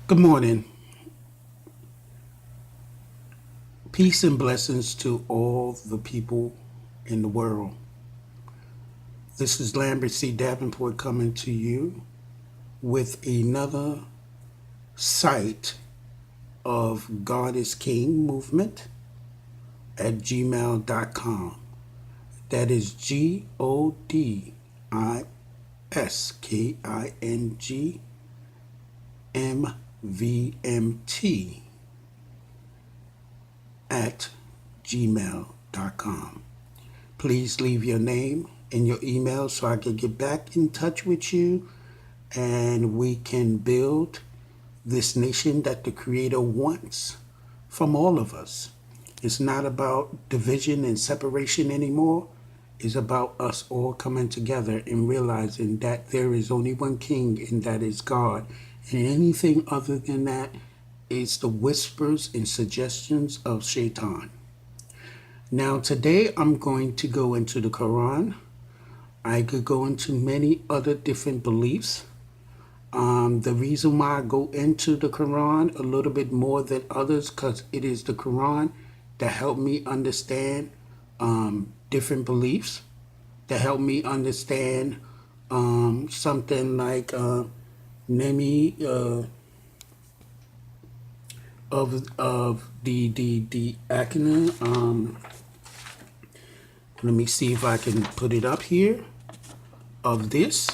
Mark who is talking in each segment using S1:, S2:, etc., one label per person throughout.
S1: Good morning. Peace and blessings to all the people in the world. This is Lambert C. Davenport coming to you with another site of Godiskingmvmt at gmail.com. That is Godiskingmvmt at gmail.com. Please leave your name and your email so I can get back in touch with you and we can build this nation that the Creator wants from all of us. It's not about division and separation anymore. It's about us all coming together and realizing that there is only one King, and that is God. And anything other than that is the whispers and suggestions of Shaitan. Now, today I'm going to go into the Quran. I could go into many other different beliefs. The reason why I go into the Quran a little bit more than others, because it is the Quran that helped me understand different beliefs, that helped me understand something like Nyame of the acronym. Let me see if I can put it up here. Of this,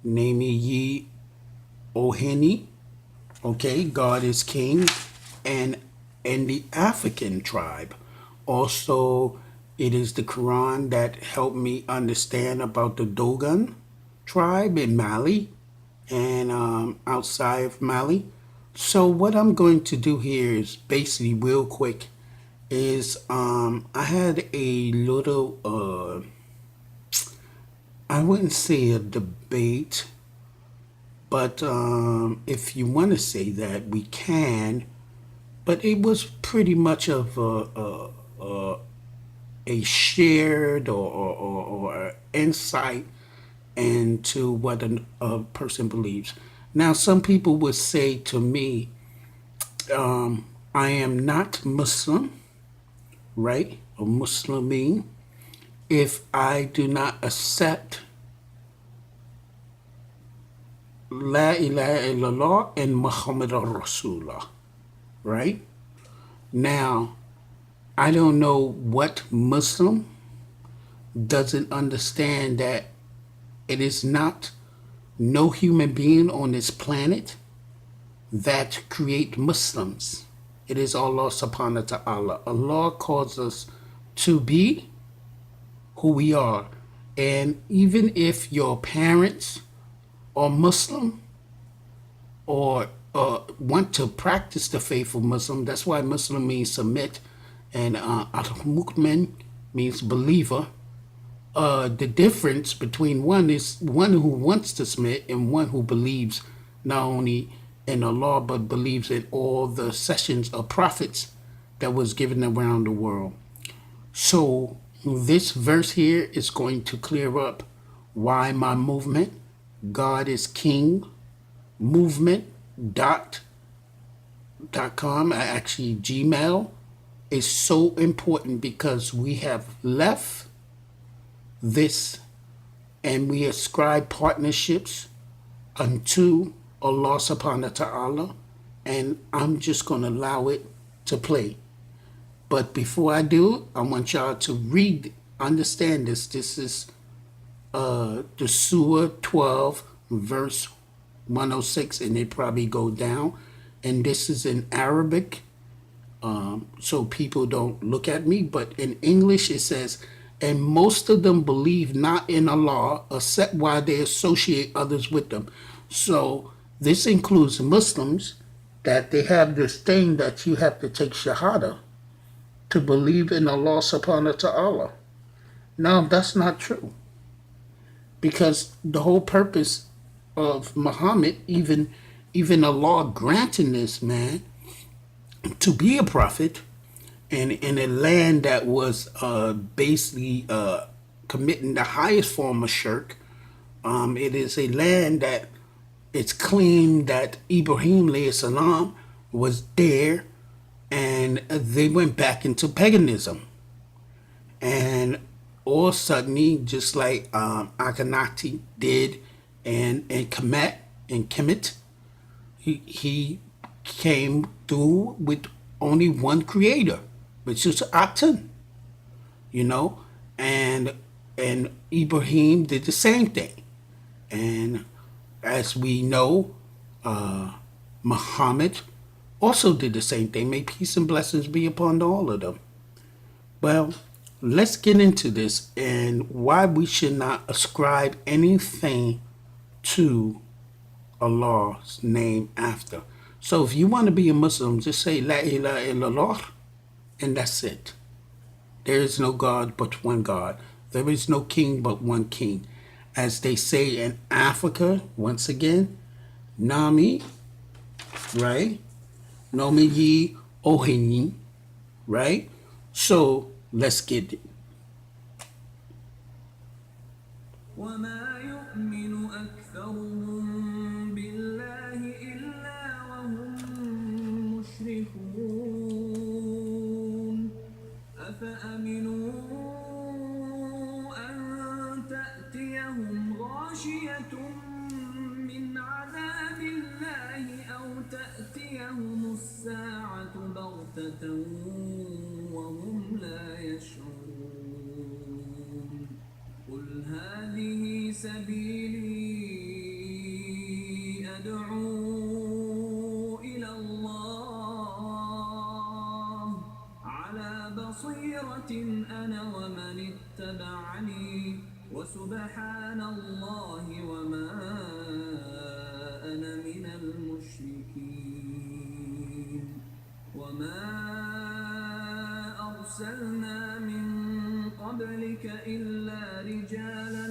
S1: Nyame ye OHENE. Okay, God is King, and the African tribe. Also, it is the Quran that helped me understand about the Dogon tribe in Mali and outside of Mali. So what I'm going to do here is basically real quick is I had a little I wouldn't say a debate, but if you want to say that, we can. But it was pretty much of a shared or insight into what a person believes. Now, some people would say to me, I am not Muslim, right? Or Muslimeen, if I do not accept La ilaha illallah and Muhammad Rasulullah, right? Now, I don't know what Muslim doesn't understand that it is not no human being on this planet that create Muslims. It is Allah subhanahu wa ta'ala. Allah calls us to be who we are. And even if your parents are Muslim or want to practice the faith of Muslim, that's why Muslim means submit, and al-mu'min means believer. The difference between one is one who wants to submit and one who believes not only in Allah but believes in all the sessions of prophets that was given around the world. So this verse here is going to clear up why my movement, God is King movement.com, actually Gmail, is so important because we have left this and we ascribe partnerships unto Allah subhanahu wa ta'ala, and I'm just going to allow it to play. But before I do, I want y'all to understand this. This is the Surah 12, verse 106, and it probably go down. And this is in Arabic, so people don't look at me. But in English, it says, and most of them believe not in Allah, except while they associate others with them. So this includes Muslims, that they have this thing that you have to take Shahada to believe in Allah subhanahu wa ta'ala. Now, that's not true. Because the whole purpose of Muhammad, even Allah granting this man to be a prophet, and in a land that was basically committing the highest form of shirk, it is a land that it's claimed that Ibrahim alayhi salam was there, and they went back into paganism. And all suddenly, just like Akhenaten did, and Kemet, he came through with only one creator, which is Aten, you know, and and Ibrahim did the same thing. And as we know, Muhammad also did the same thing. May peace and blessings be upon all of them. Well, let's get into this and why we should not ascribe anything to Allah's name after. So if you want to be a Muslim, just say La ilaha illallah, and that's it. There is no God but one God. There is no king but one king. As they say in Africa, once again, Nyame, right? Nome ye OHENE, right? So let's get it.
S2: وما يؤمن أكثرهم بالله إلا وهم مشركون أفأمنوا أن تأتيهم غاشية من عذاب الله أو تأتيهم الساعة بغتة وهم لا يشعرون قل هذه سبيلي أدعو إلى الله على بصيرة أنا ومن اتبعني وسبحان الله وما أنا من المشركين وما أرسلنا من قبلك إلا رجالا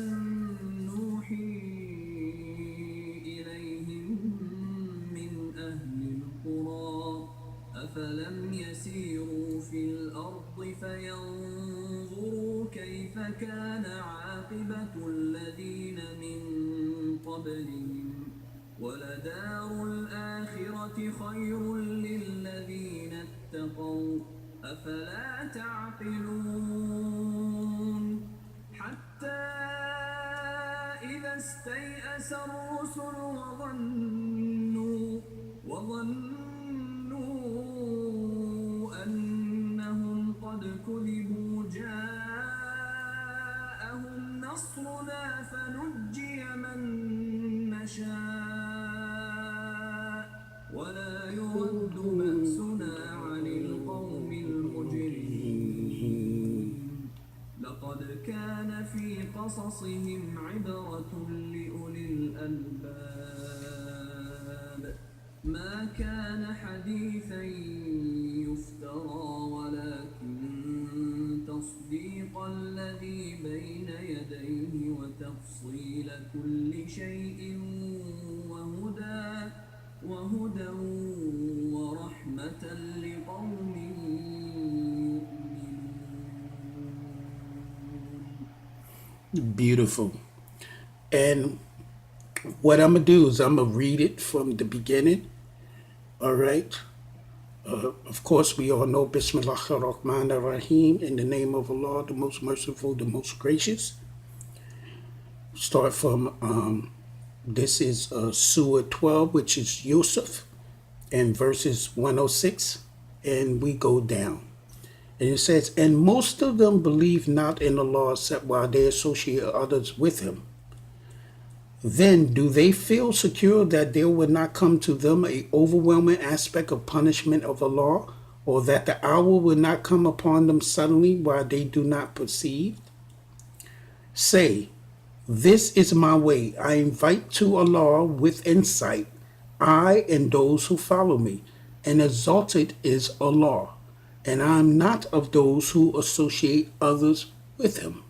S2: نوحي إليهم من أهل القرى أفلم يسيروا في الأرض فينظروا كيف كان عاقبة الذين من قبلهم ولدار الآخرة خير للذين اتقوا أفلا تعقلون حتى إذا استيأس الرسل وظنوا أنهم قد كذبوا جاءهم نصرنا فنجي من نشاء ولا يرد بأسنا عن القوم المجرمين لقد كان في قصصهم عبرة لأولي الألباب ما كان حديثا يفترى ولكن تصديق الذي بين يديه وتفصيل كل شيء وهدى ورحمة لقوم
S1: Beautiful. And what I'm going to do is I'm going to read it from the beginning. All right. Of course, we all know Bismillah ar-Rahman ar-Rahim, in the name of Allah, the most merciful, the most gracious. Start from, this is Surah 12, which is Yusuf, and verses 106, and we go down. And it says, and most of them believe not in Allah except while they associate others with him. Then do they feel secure that there will not come to them an overwhelming aspect of punishment of Allah, or that the hour will not come upon them suddenly while they do not perceive? Say, this is my way. I invite to Allah with insight, I and those who follow me, and exalted is Allah, and I am not of those who associate others with him.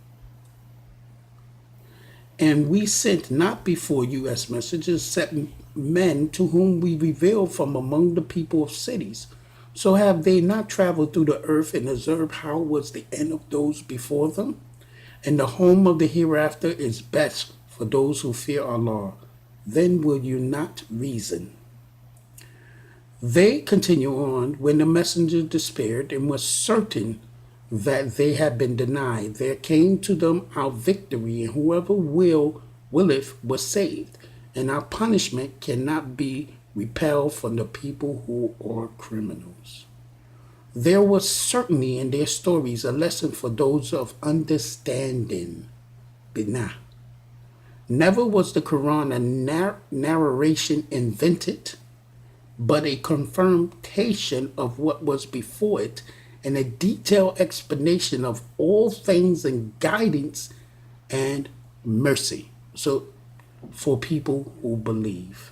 S1: And we sent not before you as messengers except men to whom we revealed from among the people of cities. So have they not traveled through the earth and observed how was the end of those before them? And the home of the hereafter is best for those who fear Allah. then will you not reason? They continue on when the messenger despaired and was certain that they had been denied. There came to them our victory, and whoever willeth was saved. And our punishment cannot be repelled from the people who are criminals. There was certainly in their stories a lesson for those of understanding. Binah. Never was the Quran a narration invented, but a confirmation of what was before it and a detailed explanation of all things and guidance and mercy. So, for people who believe.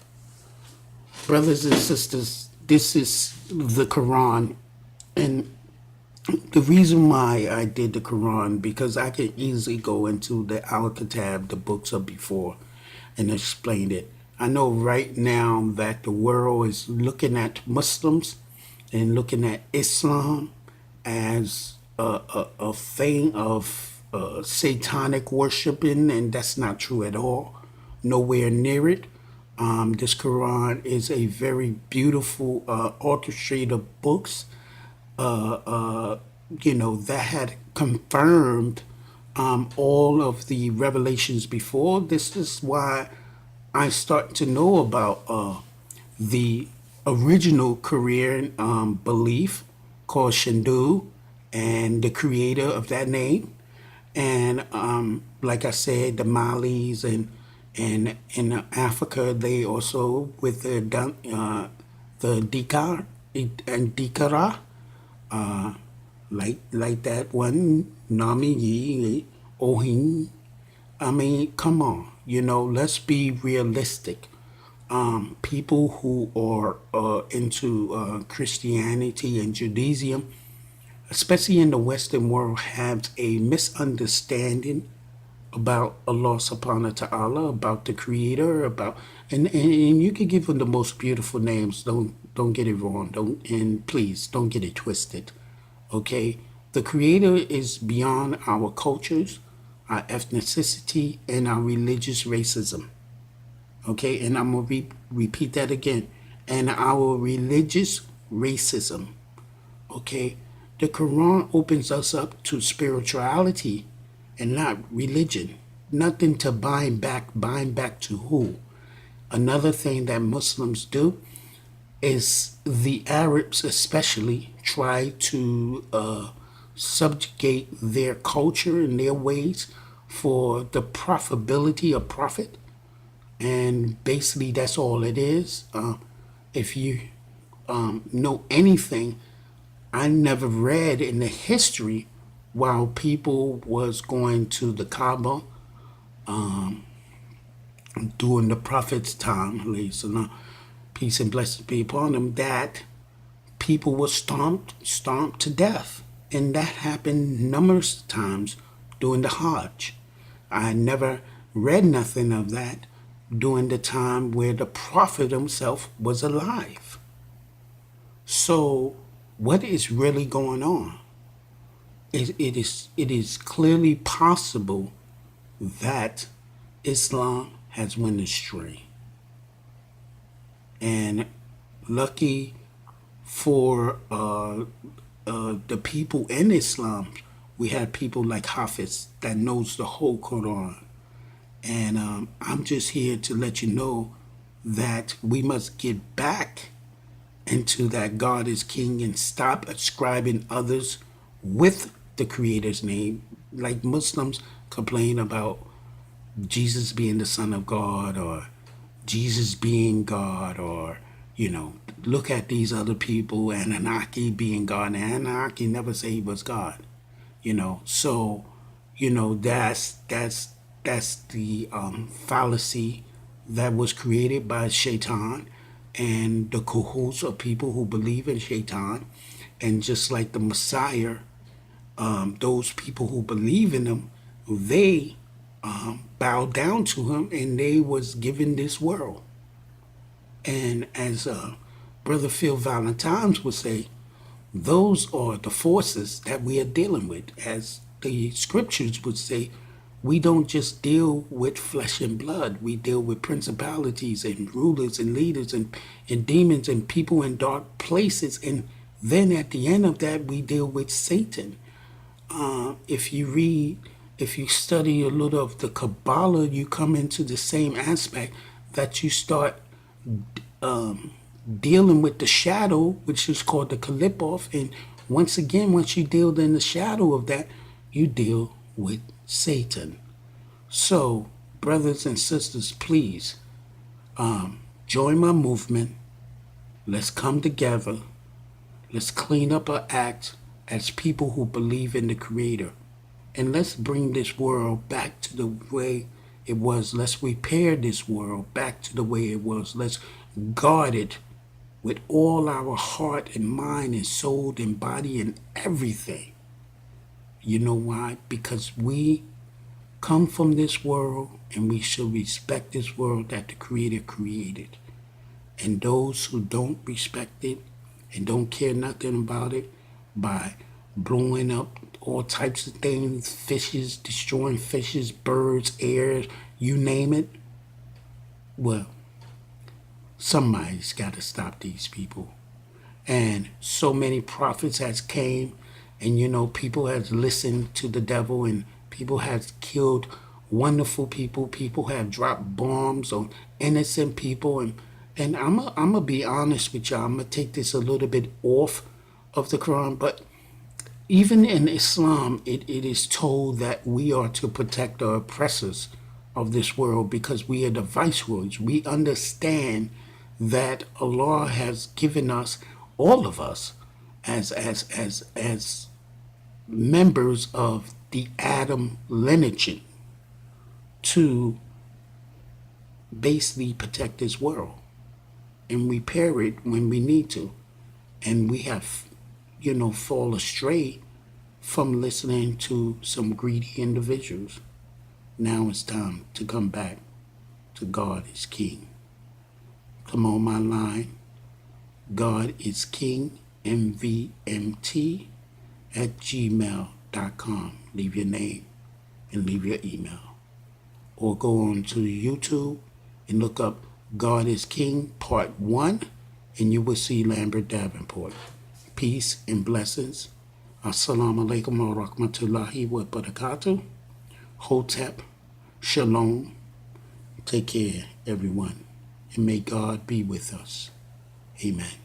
S1: Brothers and sisters, this is the Quran. And the reason why I did the Quran, because I could easily go into the Al-Kitab, the books of before, and explain it. I know right now that the world is looking at Muslims and looking at Islam as a thing of satanic worshiping, and that's not true at all. Nowhere near it. This Quran is a very beautiful orchestrated books, that had confirmed all of the revelations before. This is why I start to know about the original Korean belief called Shindu and the creator of that name. And like I said, the Malis and in Africa, they also with the Dikar and Dikara, like that one Nyame, OHENE. I mean, come on, let's be realistic. People who are into Christianity and Judaism, especially in the Western world, have a misunderstanding about Allah subhanahu wa ta'ala, about the creator, and you can give them the most beautiful names. Don't get it wrong. And please don't get it twisted. Okay? The creator is beyond our cultures, our ethnicity, and our religious racism. Okay, and I'm going to repeat that again. And our religious racism. Okay, the Quran opens us up to spirituality and not religion. Nothing to bind back to who? Another thing that Muslims do is the Arabs especially try to subjugate their culture and their ways for the profitability of profit. And basically that's all it is. If you know anything, I never read in the history while people was going to the Kaaba during the Prophet's time, peace and blessings be upon them, that people were stomped to death. And that happened numerous times during the Hajj. I never read nothing of that during the time where the Prophet himself was alive. So what is really going on? It is clearly possible that Islam has went astray. And lucky for the people in Islam, we had people like Hafiz that knows the whole Quran. And I'm just here to let you know that we must get back into that God is King and stop ascribing others with the Creator's name. Like Muslims complain about Jesus being the Son of God, or Jesus being God, or, look at these other people, Anunnaki being God. And Anunnaki never say he was God, So, that's the fallacy that was created by Shaitan and the cahoots of people who believe in Shaitan. And just like the Messiah, those people who believe in him, they bowed down to him, and they was given this world. And as Brother Phil Valentines would say, those are the forces that we are dealing with. As the scriptures would say, We don't just deal with flesh and blood. We deal with principalities and rulers and leaders and demons and people in dark places. And then at the end of that, we deal with Satan. If you read, if you study a little of the Kabbalah, you come into the same aspect that you start dealing with the shadow, which is called the Kalipoff. And once again, once you deal in the shadow of that, you deal with Satan. So, brothers and sisters, please join my movement. Let's come together. Let's clean up our act as people who believe in the Creator. And let's bring this world back to the way it was. Let's repair this world back to the way it was. Let's guard it with all our heart and mind and soul and body and everything. You know why? Because we come from this world and we should respect this world that the Creator created. And those who don't respect it and don't care nothing about it, by blowing up all types of things, fishes, destroying fishes, birds, air, you name it, well, somebody's got to stop these people. And so many prophets has came, and people has listened to the devil, and people has killed wonderful people. People have dropped bombs on innocent people, and I'm gonna be honest with y'all. I'm gonna take this a little bit off of the Quran, but even in Islam, it is told that we are to protect the oppressors of this world because we are the viceroys. We understand that Allah has given us, all of us, as members of the Adam lineage, to basically protect this world and repair it when we need to. And we have, fall astray from listening to some greedy individuals. Now it's time to come back to God is King. Come on my line. God is King, MVMT @gmail.com. Leave your name and leave your email. Or go on to YouTube and look up God is King Part 1 and you will see Lambert Davenport. Peace and blessings. Assalamu alaikum wa rahmatullahi wa barakatuh. Hotep. Shalom. Take care, everyone. And may God be with us. Amen.